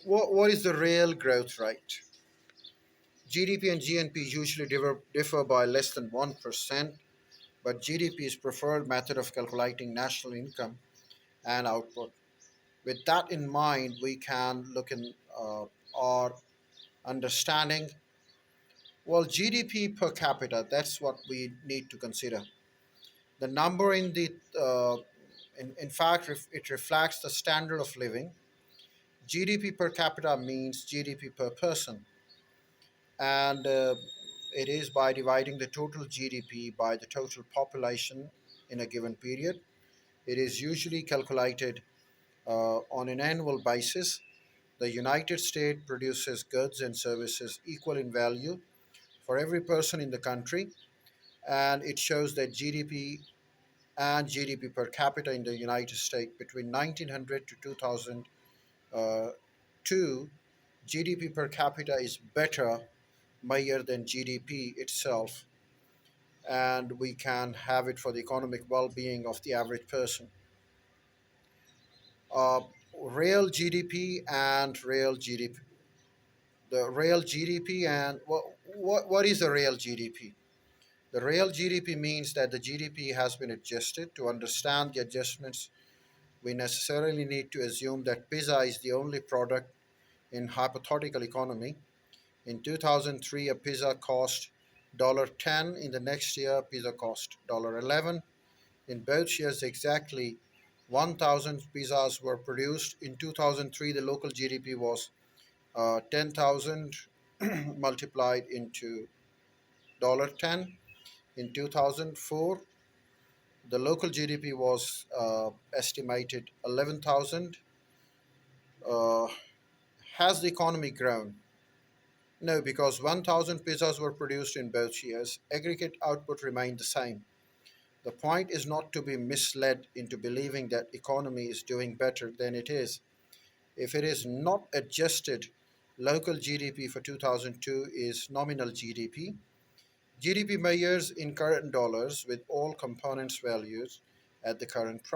What is the real growth rate? GDP and GNP usually differ by less than 1%, but GDP is preferred method of calculating national income and output. With that in mind, we can look in our understanding. Well, GDP per capita, that's what we need to consider. The number in fact, it reflects the standard of living. GDP per capita means GDP per person, and it is by dividing the total GDP by the total population in a given period. It is usually calculated on an annual basis. The United States produces goods and services equal in value for every person in the country, and it shows that GDP and GDP per capita in the United States between 1900 to 2002, GDP per capita is better measured than GDP itself, and we can have it for the economic well-being of the average person. Uh, Real GDP and real GDP. The real GDP and what is the real GDP? The real GDP means that the GDP has been adjusted. To understand the adjustments, we necessarily need to assume that pizza is the only product in hypothetical economy. In 2003, a pizza cost $10. In the next year, pizza cost $11. In both years, exactly 1,000 pizzas were produced. In 2003, the local GDP was 10,000 multiplied into $10. In 2004, the local GDP was estimated 11,000. Uh, has the economy grown? No, because 1,000 pizzas were produced in both years. Aggregate output remained the same. The point is not to be misled into believing that economy is doing better than it is. If it is not adjusted, local GDP for 2002 is nominal GDP. GDP measures in current dollars with all components values at the current price.